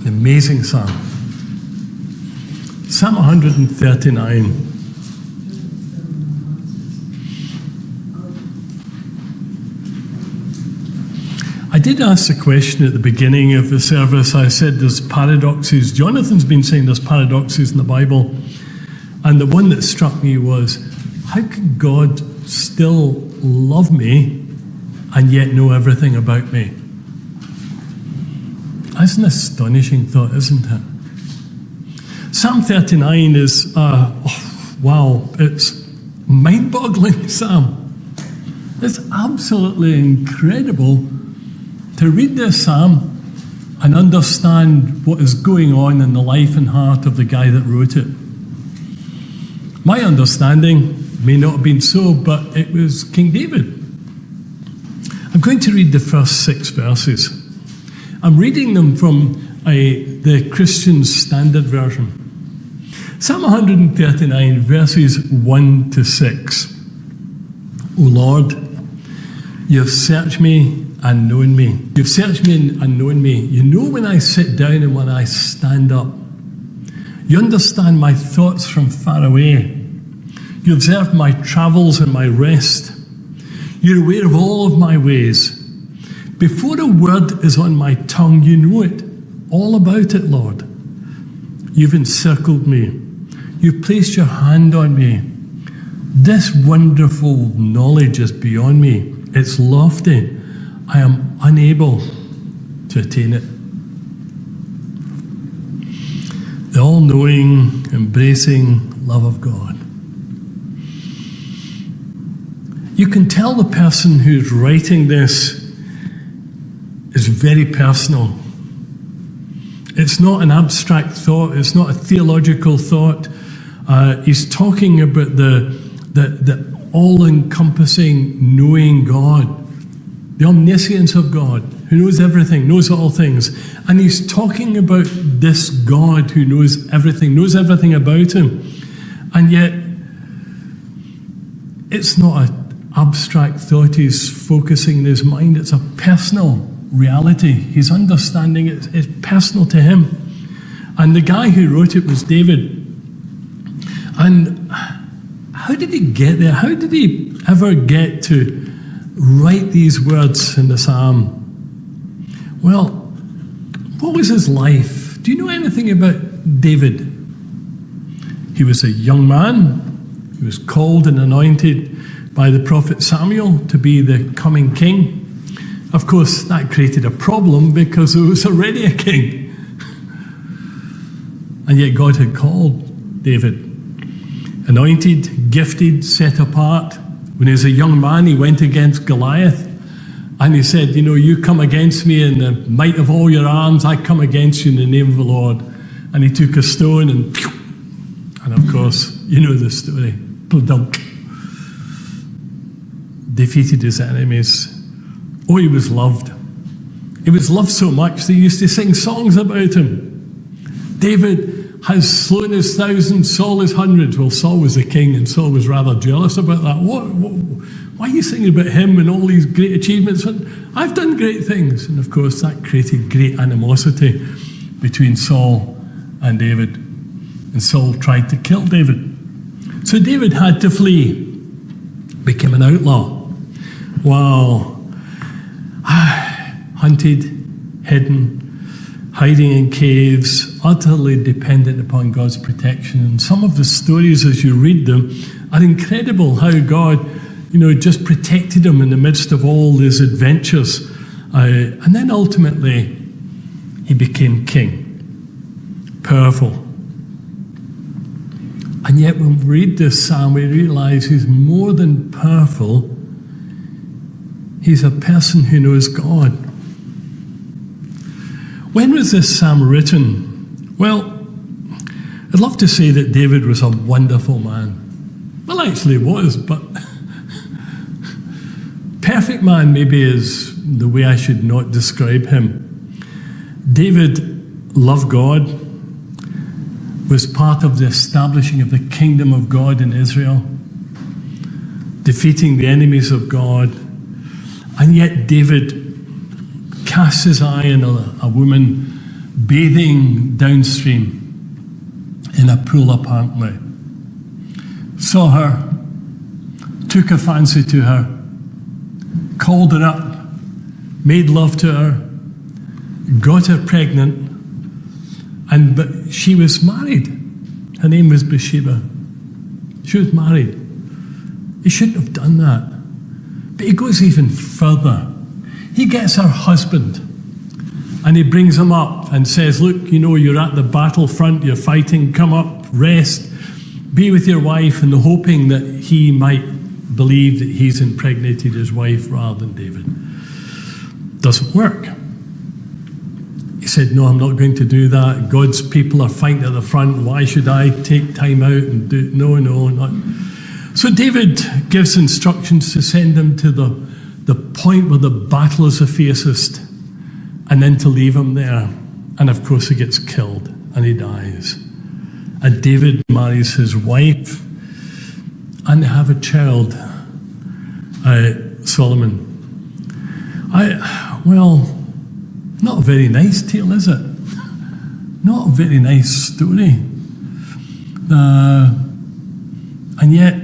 An amazing psalm. Psalm 139. I did ask the question at the beginning of the service. I said there's paradoxes. Jonathan's been saying there's paradoxes in the Bible. And the one that struck me was, how can God still love me and yet know everything about me? That's an astonishing thought, isn't it? Psalm 39 is, it's mind-boggling psalm. It's absolutely incredible to read this psalm and understand what is going on in the life and heart of the guy that wrote it. My understanding may not have been so, but it was King David. I'm going to read the first 6 verses. I'm reading them from the Christian Standard Version. Psalm 139, verses 1 to 6. O Lord, you have searched me and known me. You've searched me and known me. You know when I sit down and when I stand up. You understand my thoughts from far away. You observe my travels and my rest. You're aware of all of my ways. Before a word is on my tongue, you know it. All about it, Lord. You've encircled me. You've placed your hand on me. This wonderful knowledge is beyond me. It's lofty. I am unable to attain it. The all-knowing, embracing love of God. You can tell the person who's writing this is very personal. It's not an abstract thought. It's not a theological thought. He's talking about the all-encompassing knowing God. The omniscience of God, who knows everything, knows all things. And he's talking about this God who knows everything about him. And yet, it's not an abstract thought he's focusing in his mind. It's a personal reality. His understanding is personal to him. And the guy who wrote it was David. And how did he get there? How did he ever get to write these words in the psalm? Well, what was his life? Do you know anything about David? He was a young man. He was called and anointed by the prophet Samuel to be the coming king. Of course, that created a problem because there was already a king. And yet God had called David. Anointed, gifted, set apart. When he was a young man, he went against Goliath. And he said, you come against me in the might of all your arms. I come against you in the name of the Lord. And he took a stone and of course, you know the story. Pludunk. Defeated his enemies. Oh, he was loved. He was loved so much they used to sing songs about him. David has slain his thousands, Saul his hundreds. Well, Saul was the king, and Saul was rather jealous about that. Why are you singing about him and all these great achievements? I've done great things. And of course, that created great animosity between Saul and David. And Saul tried to kill David. So David had to flee, became an outlaw. Wow. Hunted, hidden, hiding in caves, utterly dependent upon God's protection. And some of the stories as you read them are incredible, how God, just protected him in the midst of all his adventures. And then ultimately, he became king. Powerful. And yet when we read this psalm, we realize he's more than powerful. He's a person who knows God. When was this psalm written? Well, I'd love to say that David was a wonderful man. Well, actually he was, but perfect man maybe is the way I should not describe him. David loved God, was part of the establishing of the kingdom of God in Israel, defeating the enemies of God. And yet David casts his eye on a woman, bathing downstream in a pool apparently. Saw her, took a fancy to her, called her up, made love to her, got her pregnant, but she was married. Her name was Bathsheba. She was married. He shouldn't have done that. But he goes even further. He gets her husband and he brings him up and says, look, you're at the battlefront, you're fighting, come up, rest, be with your wife, and hoping that he might believe that he's impregnated his wife rather than David. Doesn't work. He said, no, I'm not going to do that. God's people are fighting at the front. Why should I take time out and do? No, not. So David gives instructions to send him to the point where the battle is the fiercest, and then to leave him there. And of course he gets killed and he dies. And David marries his wife and they have a child, Solomon. Not a very nice tale, is it? Not a very nice story. And yet,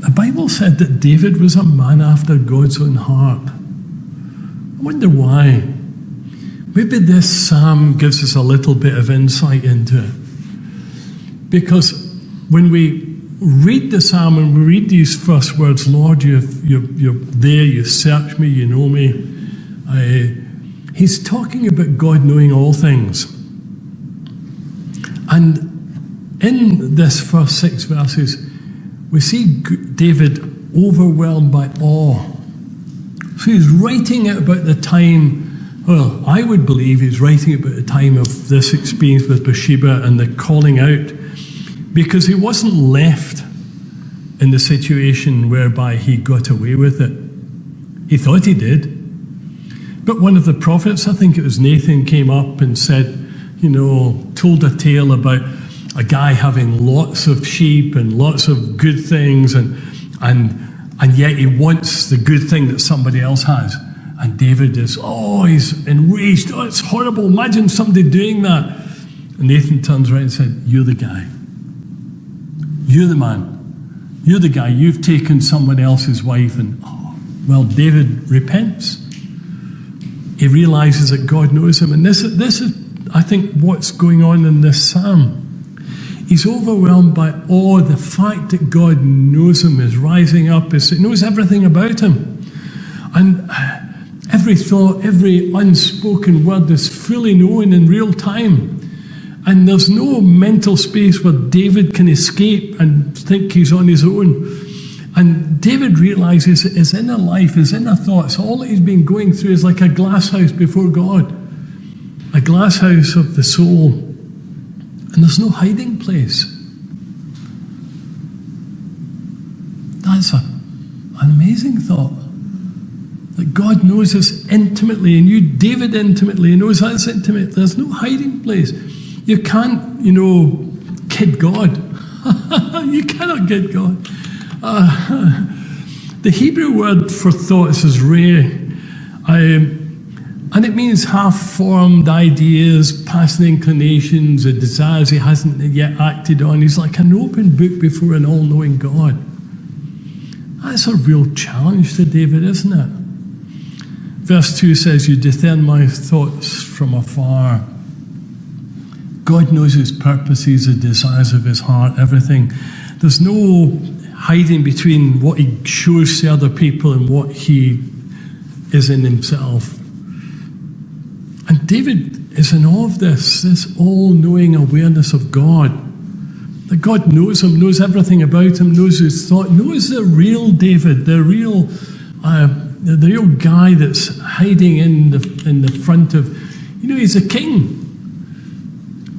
the Bible said that David was a man after God's own heart. I wonder why. Maybe this psalm gives us a little bit of insight into it. Because when we read the psalm and we read these first words, Lord, you're there, you search me, you know me. He's talking about God knowing all things. And in this first 6 verses, we see David overwhelmed by awe. So he's writing it about the time, I would believe he's writing about the time of this experience with Bathsheba and the calling out, because he wasn't left in the situation whereby he got away with it. He thought he did. But one of the prophets, I think it was Nathan, came up and said, told a tale about a guy having lots of sheep and lots of good things, and yet he wants the good thing that somebody else has. And David is, he's enraged. Oh, it's horrible. Imagine somebody doing that. And Nathan turns around and said, you're the guy. You're the man. You're the guy. You've taken someone else's wife. And, David repents. He realizes that God knows him. And this is, I think, what's going on in this psalm. He's overwhelmed by awe. The fact that God knows him is rising up. He knows everything about him. And every thought, every unspoken word is fully known in real time. And there's no mental space where David can escape and think he's on his own. And David realizes that his inner life, his inner thoughts, all that he's been going through is like a glass house before God. A glass house of the soul. And there's no hiding place. That's an amazing thought. That God knows us intimately, and knew David intimately, and knows us intimately. There's no hiding place. You can't, kid God. You cannot kid God. The Hebrew word for thoughts is reh, and it means half-formed ideas, passing inclinations, desires he hasn't yet acted on. He's like an open book before an all-knowing God. That's a real challenge to David, isn't it? Verse 2 says, you discern my thoughts from afar. God knows his purposes, the desires of his heart, everything. There's no hiding between what he shows to other people and what he is in himself. And David is in awe of this all-knowing awareness of God. That God knows him, knows everything about him, knows his thought, knows the real David, the real guy that's hiding in the front of, he's a king.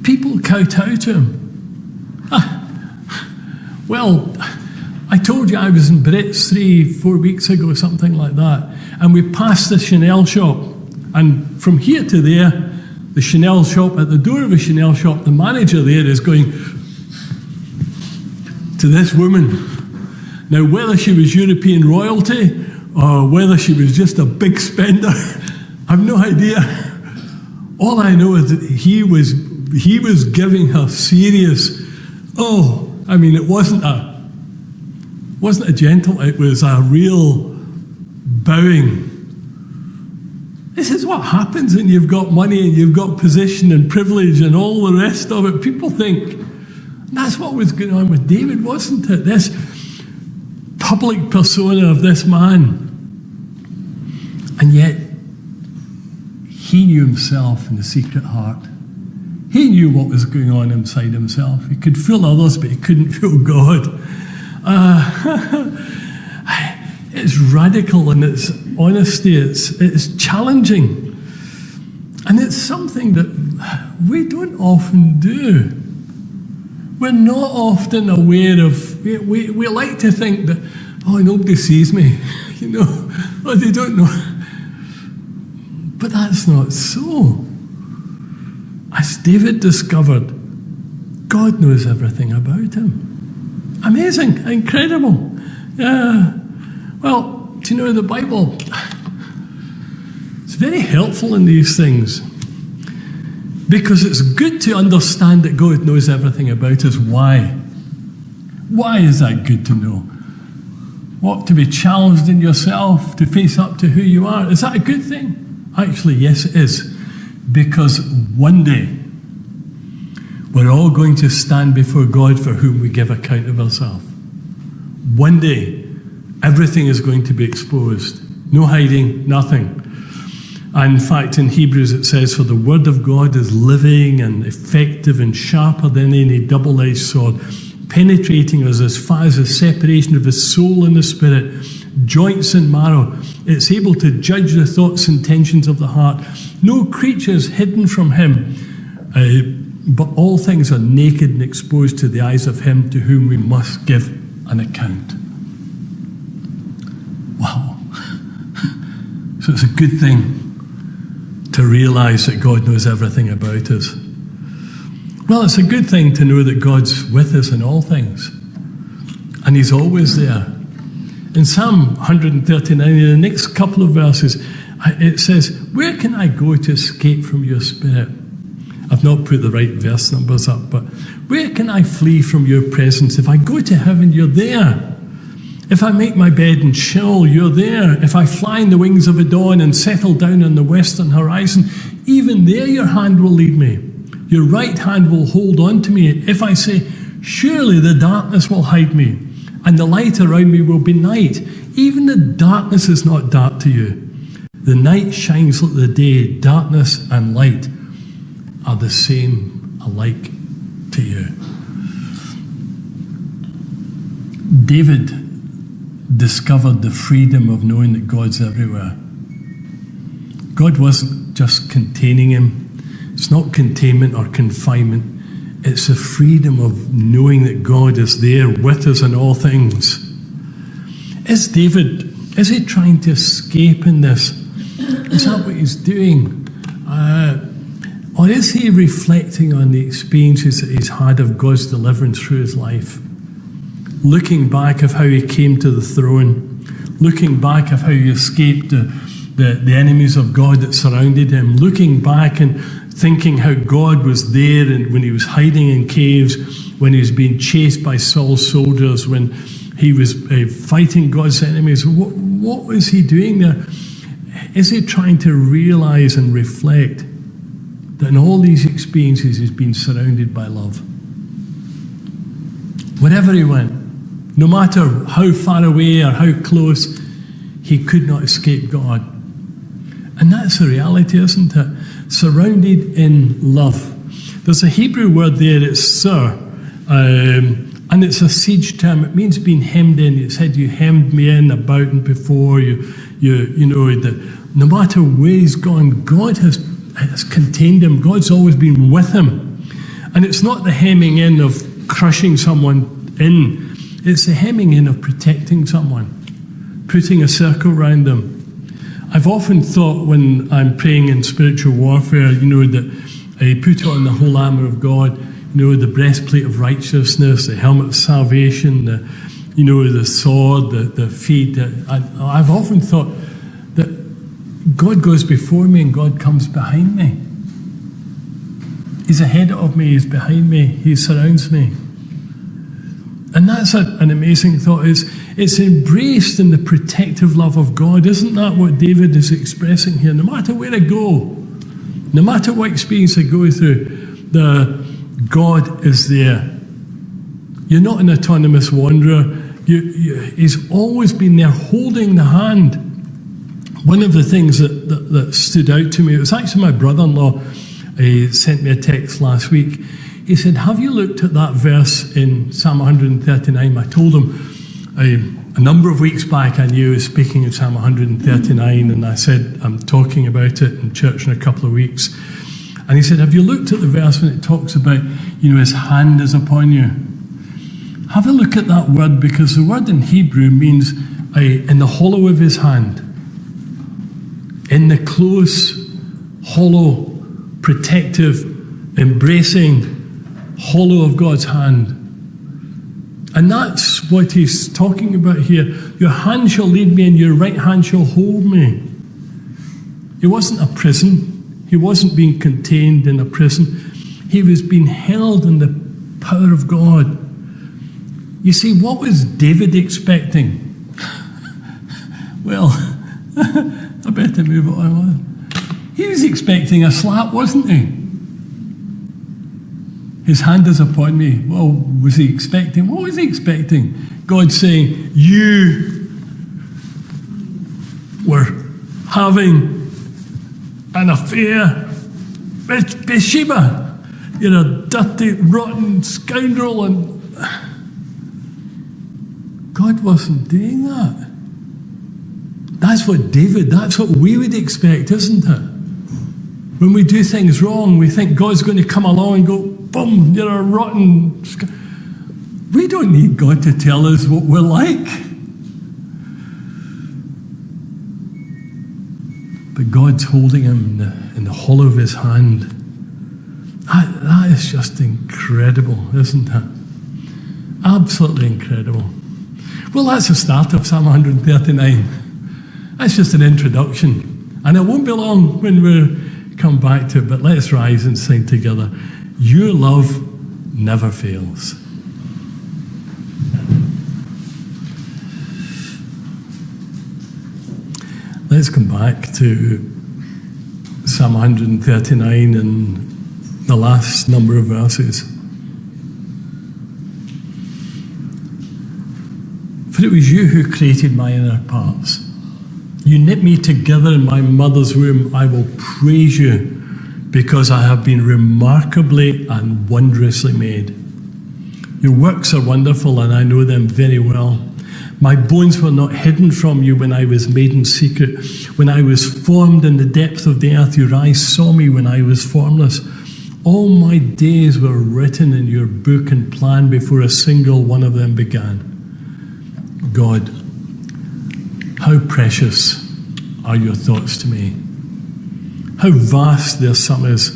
People kowtow to him. I told you I was in Brits 3-4 weeks ago, something like that, and we passed the Chanel shop, and from here to there, the Chanel shop, at the door of a Chanel shop, the manager there is going to this woman. Now, whether she was European royalty or whether she was just a big spender, I've no idea. All I know is that he was giving her serious, it wasn't a gentle, it was a real bowing. This is what happens when you've got money and you've got position and privilege and all the rest of it. People think that's what was going on with David, wasn't it? This public persona of this man. And yet, he knew himself in the secret heart. He knew what was going on inside himself. He could fool others, but he couldn't fool God. It's radical in its honesty. It's challenging. And it's something that we don't often do. We're not often aware of, we like to think that, nobody sees me, or they don't know. But that's not so. As David discovered, God knows everything about him. Amazing, incredible. Well, do you know the Bible? It's very helpful in these things because it's good to understand that God knows everything about us. Why? Why is that good to know? What, to be challenged in yourself, to face up to who you are? Is that a good thing? Actually, yes, it is. Because one day, we're all going to stand before God for whom we give account of ourselves. One day, everything is going to be exposed. No hiding, nothing. And in fact, in Hebrews it says, for the word of God is living and effective and sharper than any double-edged sword, penetrating us as far as the separation of the soul and the spirit, joints and marrow. It's able to judge the thoughts and intentions of the heart. No creature is hidden from him, but all things are naked and exposed to the eyes of him to whom we must give an account. Wow. So it's a good thing to realize that God knows everything about us. Well, it's a good thing to know that God's with us in all things. And he's always there. In Psalm 139, in the next couple of verses, it says, where can I go to escape from your spirit? I've not put the right verse numbers up, but where can I flee from your presence? If I go to heaven, you're there. If I make my bed in Sheol, you're there. If I fly in the wings of the dawn and settle down on the western horizon, even there your hand will lead me. Your right hand will hold on to me. If I say, surely the darkness will hide me, and the light around me will be night, even the darkness is not dark to you. The night shines like the day. Darkness and light are the same alike to you. David discovered the freedom of knowing that God's everywhere. God wasn't just containing him. It's not containment or confinement. It's the freedom of knowing that God is there with us in all things. Is he trying to escape in this? Is that what he's doing? Or is he reflecting on the experiences that he's had of God's deliverance through his life? Looking back of how he came to the throne, looking back of how he escaped the enemies of God that surrounded him, looking back and thinking how God was there and when he was hiding in caves, when he was being chased by Saul's soldiers, when he was fighting God's enemies. What was he doing there? Is he trying to realize and reflect that in all these experiences he's been surrounded by love? Wherever he went, no matter how far away or how close, he could not escape God. And that's the reality, isn't it? Surrounded in love. There's a Hebrew word there, it's sir, and it's a siege term. It means being hemmed in. It said, you hemmed me in, about and before. You know, that no matter where he's gone, God has contained him. God's always been with him. And it's not the hemming in of crushing someone in. It's the hemming in of protecting someone, putting a circle around them. I've often thought when I'm praying in spiritual warfare, that I put on the whole armour of God, the breastplate of righteousness, the helmet of salvation, the sword, the feet. I've often thought that God goes before me and God comes behind me. He's ahead of me, he's behind me, he surrounds me. And that's an amazing thought. It's embraced in the protective love of God. Isn't that what David is expressing here? No matter where I go, no matter what experience I go through, God is there. You're not an autonomous wanderer. He's always been there holding the hand. One of the things that stood out to me, it was actually my brother-in-law. He sent me a text last week. He said, have you looked at that verse in Psalm 139? I told him a number of weeks back I knew he was speaking of Psalm 139, and I said, I'm talking about it in church in a couple of weeks. And he said, have you looked at the verse when it talks about, his hand is upon you? Have a look at that word, because the word in Hebrew means in the hollow of his hand. In the close, hollow, protective, embracing hollow of God's hand. And that's what he's talking about here. Your hand shall lead me and your right hand shall hold me. It wasn't a prison. He wasn't being contained in a prison. He was being held in the power of God. You see, what was David expecting? Well, I better move it on. He was expecting a slap, wasn't he? His hand is upon me. Well, was he expecting? What was he expecting? God saying, you were having an affair with Bathsheba. You're a dirty, rotten scoundrel. And God wasn't doing that. That's what we would expect, isn't it? When we do things wrong, we think God's going to come along and go, boom, you're a rotten... We don't need God to tell us what we're like. But God's holding him in the hollow of his hand. That is just incredible, isn't it? Absolutely incredible. Well, that's the start of Psalm 139. That's just an introduction. And it won't be long when we come back to it, but let's rise and sing together. Your love never fails. Let's come back to Psalm 139 and the last number of verses. For it was you who created my inner parts. You knit me together in my mother's womb. I will praise you because I have been remarkably and wondrously made. Your works are wonderful and I know them very well. My bones were not hidden from you when I was made in secret. When I was formed in the depth of the earth, your eyes saw me when I was formless. All my days were written in your book and planned before a single one of them began. God, how precious are your thoughts to me. How vast their sum is.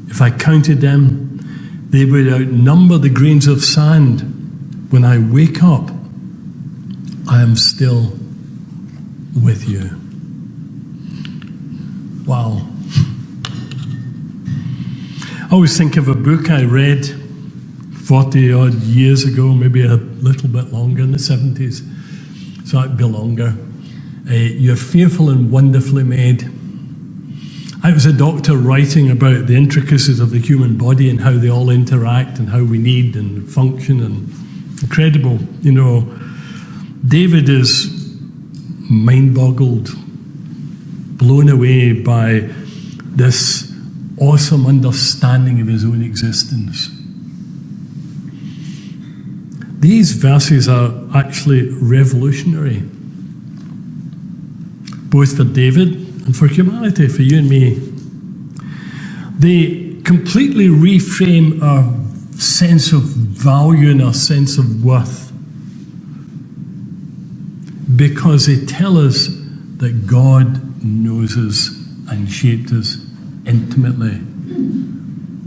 If I counted them, they would outnumber the grains of sand. When I wake up, I am still with you. Wow. I always think of a book I read 40 odd years ago, maybe a little bit longer, in the 70s. So it'd be longer. You're fearful and wonderfully made. I was a doctor writing about the intricacies of the human body and how they all interact and how we need and function, and incredible. David is mind-boggled, blown away by this awesome understanding of his own existence. These verses are actually revolutionary, both for David and for humanity, for you and me. They completely reframe our sense of value and our sense of worth, because they tell us that God knows us and shaped us intimately,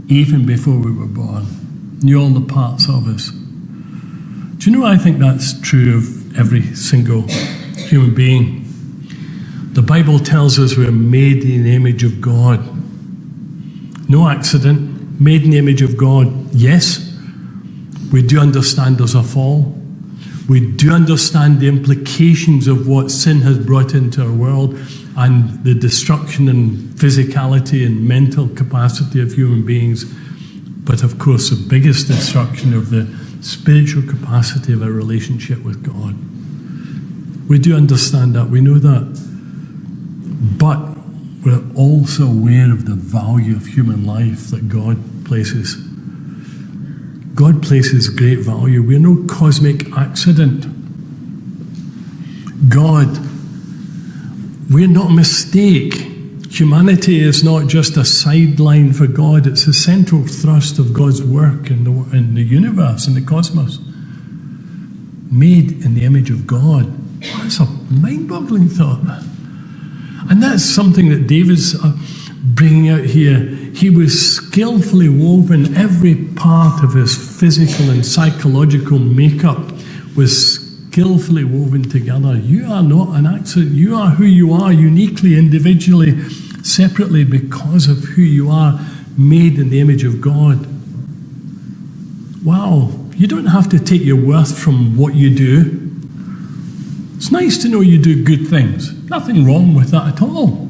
even before we were born. Knew all the parts of us. Do you know, I think that's true of every single human being. The Bible tells us we're made in the image of God. No accident, made in the image of God, yes. We do understand there's a fall. We do understand the implications of what sin has brought into our world and the destruction and physicality and mental capacity of human beings. But of course, the biggest destruction of the spiritual capacity of our relationship with God. We do understand that. We know that. But we're also aware of the value of human life that God places. God places great value. We're no cosmic accident. God, we're not a mistake. Humanity is not just a sideline for God. It's the central thrust of God's work in the universe, in the cosmos. Made in the image of God. That's a mind-boggling thought. And that's something that David's bringing out here. He was skillfully woven. Every part of his physical and psychological makeup was skillfully woven together. You are not an accident. You are who you are, uniquely, individually, separately, because of who you are, made in the image of God. Wow. You don't have to take your worth from what you do. It's nice to know you do good things. Nothing wrong with that at all.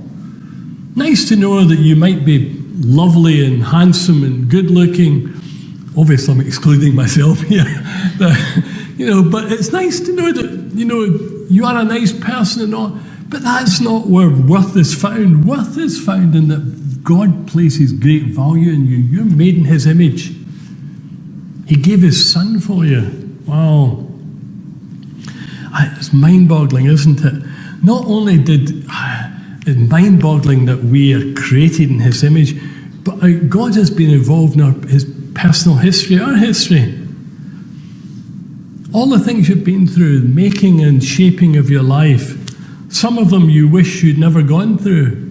Nice to know that you might be lovely and handsome and good looking. Obviously, I'm excluding myself here. But it's nice to know that, you are a nice person and all. But that's not where worth is found. Worth is found in that God places great value in you. You're made in His image. He gave His Son for you. Wow. It's mind-boggling, isn't it? Not only it's mind-boggling that we are created in His image, but God has been involved in His personal history, our history. All the things you've been through, making and shaping of your life, some of them you wish you'd never gone through.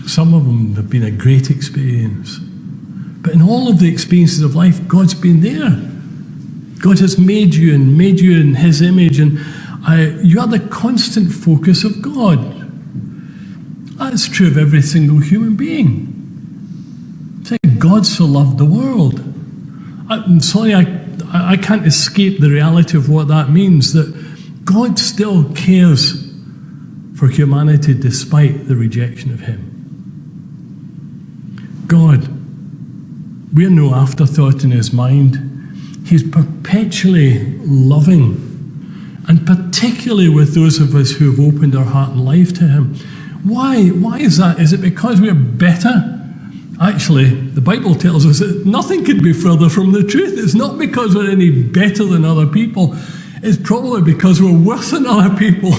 Some of them have been a great experience. But in all of the experiences of life, God's been there. God has made you in His image, and you are the constant focus of God. That's true of every single human being. Say, God so loved the world. I'm sorry, I can't escape the reality of what that means, that God still cares for humanity despite the rejection of Him. God, we're no afterthought in His mind. He's perpetually loving, and particularly with those of us who have opened our heart and life to Him. Why is that? Is it because we're better? Actually, the Bible tells us that nothing could be further from the truth. It's not because we're any better than other people. It's probably because we're worse than other people.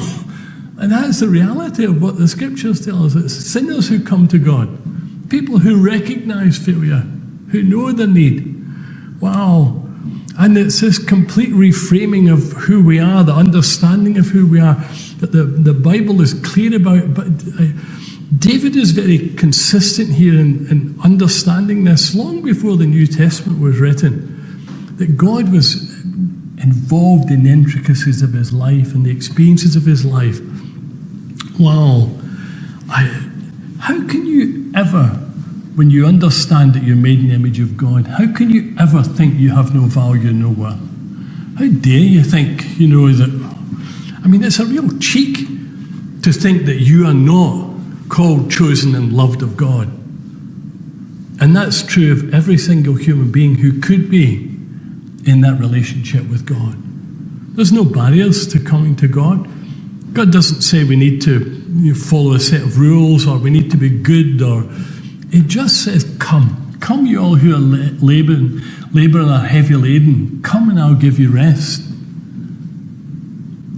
And that's the reality of what the Scriptures tell us. It's sinners who come to God. People who recognize failure, who know the need. Wow. And it's this complete reframing of who we are, the understanding of who we are, that the Bible is clear about. But David is very consistent here in understanding this long before the New Testament was written, that God was involved in the intricacies of His life and the experiences of His life. Wow. How can you ever, when you understand that you're made in the image of God, how can you ever think you have no value and no worth? How dare you think, that... it's a real cheek to think that you are not called, chosen, and loved of God. And that's true of every single human being who could be in that relationship with God. There's no barriers to coming to God. God doesn't say we need to follow a set of rules or we need to be good, or It just says, come. Come, you all who are laboring and are heavy laden. Come and I'll give you rest.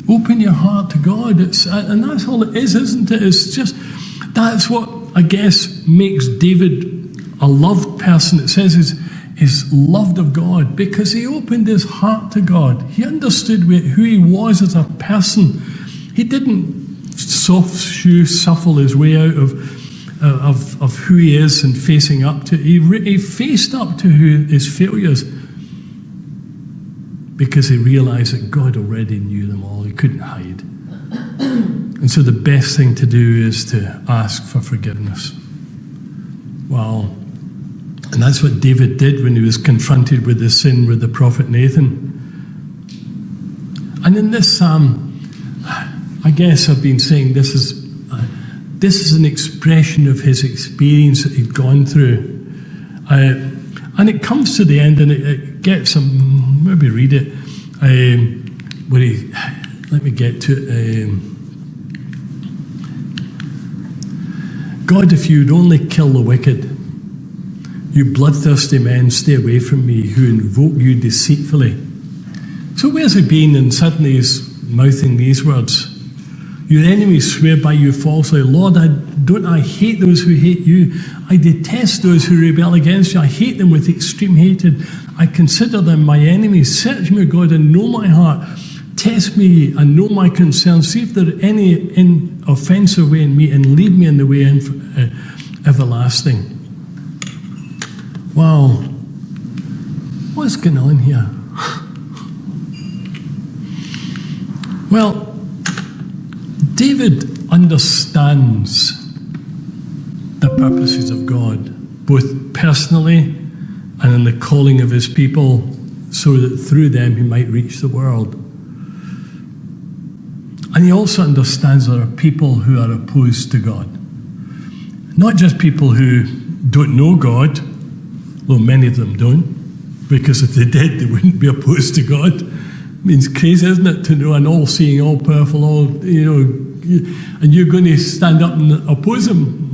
Open your heart to God. And that's all it is, isn't it? It's just, that's what I guess makes David a loved person. It says is loved of God because he opened his heart to God. He understood who he was as a person. He didn't soft shoe shuffle his way out of who he is and facing up to. He faced up to his failures because he realized that God already knew them all. He couldn't hide. And so the best thing to do is to ask for forgiveness. Well, And that's what David did when he was confronted with the sin with the prophet Nathan. And in this psalm, I guess I've been saying this is an expression of his experience that he'd gone through. And it comes to the end, and it gets some, maybe read it, where he, let me get to it. God, if you'd only kill the wicked, you bloodthirsty men, stay away from me, who invoke you deceitfully. So where's he been? And suddenly he's mouthing these words. Your enemies swear by you falsely. Lord, I hate those who hate you. I detest those who rebel against you. I hate them with extreme hatred. I consider them my enemies. Search me, God, and know my heart. Test me and know my concerns. See if there are any offensive way in me, and lead me in the way everlasting. Wow. What's going on here? Well, David understands the purposes of God, both personally and in the calling of his people, so that through them he might reach the world. And he also understands there are people who are opposed to God. Not just people who don't know God, though many of them don't, because if they did, they wouldn't be opposed to God. It means crazy, isn't it, to know an all-seeing, all-powerful, and you're going to stand up and oppose him.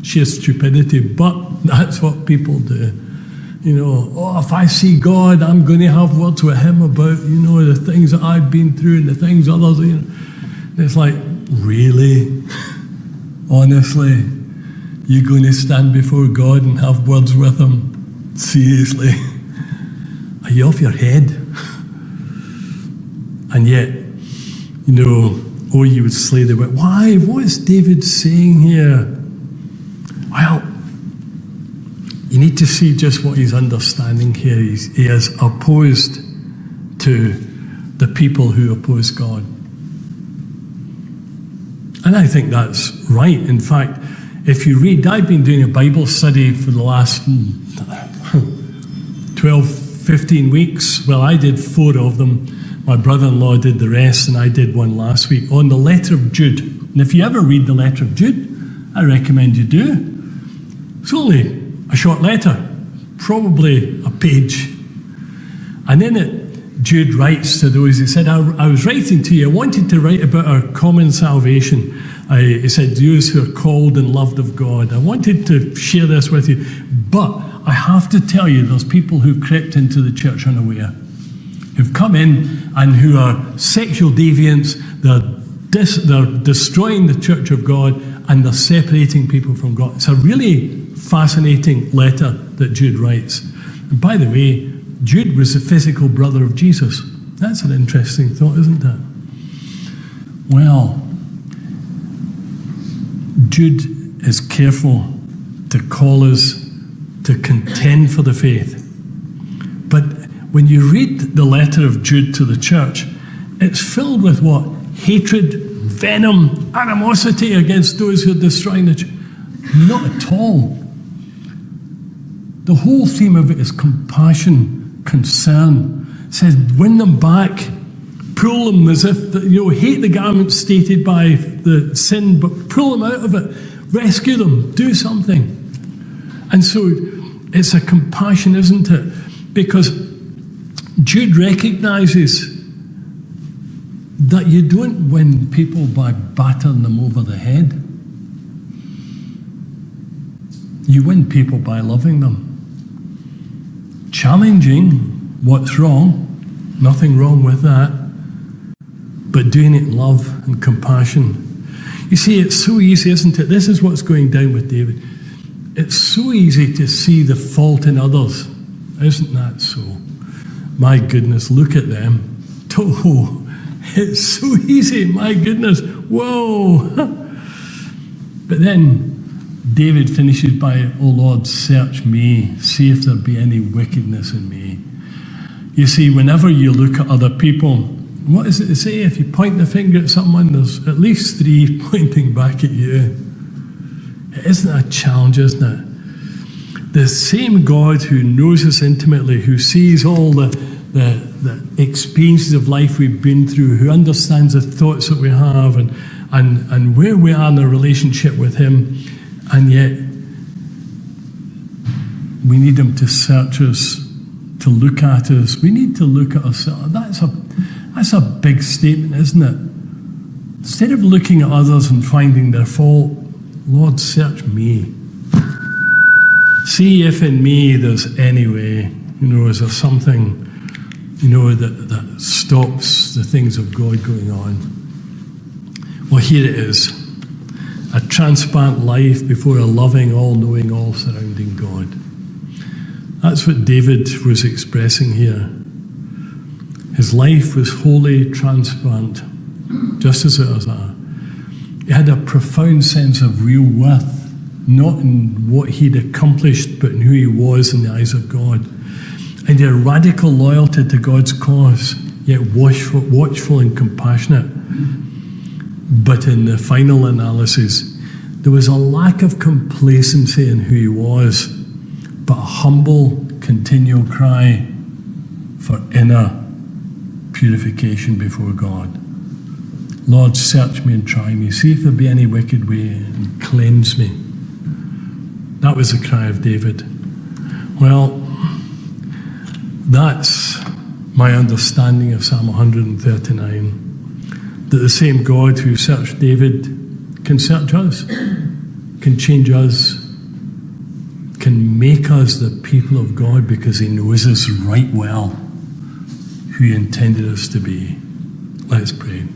Sheer stupidity, but that's what people do. If I see God, I'm going to have words with him about, the things that I've been through and the things others, It's like, really? Honestly? You're going to stand before God and have words with him? Seriously? Are you off your head? And yet, you would slay the wicked. Why? What is David saying here? Well, you need to see just what he's understanding here. He is opposed to the people who oppose God. And I think that's right. In fact, if you read, I've been doing a Bible study for the last 12, 15 weeks. Well, I did 4 of them. My brother-in-law did the rest, and I did one last week on the letter of Jude. And if you ever read the letter of Jude, I recommend you do. It's only a short letter, probably a page. And in it, Jude writes to those, he said, I was writing to you, I wanted to write about our common salvation. He said, those who are called and loved of God. I wanted to share this with you, but I have to tell you, there's people who crept into the church unaware, who've come in and who are sexual deviants. They're destroying the church of God, and they're separating people from God. It's a really fascinating letter that Jude writes. And by the way, Jude was the physical brother of Jesus. That's an interesting thought, isn't it? Well, Jude is careful to call us to contend for the faith. But when you read the letter of Jude to the church, it's filled with what? Hatred, venom, animosity against those who are destroying the church. Not at all. The whole theme of it is compassion, concern. It says, win them back, pull them as if, hate the garment stated by the sin, but pull them out of it, rescue them, do something. And so it's a compassion, isn't it? Because Jude recognizes that you don't win people by battering them over the head. You win people by loving them. Challenging what's wrong, nothing wrong with that, but doing it in love and compassion. You see, it's so easy, isn't it? This is what's going down with David. It's so easy to see the fault in others. Isn't that so? My goodness, look at them. Oh, it's so easy, my goodness. Whoa. But then David finishes by, "O Lord, search me, see if there be any wickedness in me." You see, whenever you look at other people, what does it say? If you point the finger at someone, there's at least 3 pointing back at you. Isn't that a challenge, isn't it? The same God who knows us intimately, who sees all the experiences of life we've been through, who understands the thoughts that we have and where we are in a relationship with Him, and yet we need Him to search us, to look at us. We need to look at ourselves. That's a big statement, isn't it? Instead of looking at others and finding their fault, Lord, search me. See if in me there's any way, is there something, that stops the things of God going on. Well, here it is. A transparent life before a loving, all-knowing, all-surrounding God. That's what David was expressing here. His life was wholly transparent, just as it was that. He had a profound sense of real worth, not in what he'd accomplished, but in who he was in the eyes of God. And he had radical loyalty to God's cause, yet watchful and compassionate. But in the final analysis, there was a lack of complacency in who he was, but a humble, continual cry for inner purification before God. Lord, search me and try me. See if there be any wicked way and cleanse me. That was the cry of David. Well, that's my understanding of Psalm 139. That the same God who searched David can search us, can change us, can make us the people of God because He knows us right well, who He intended us to be. Let's pray.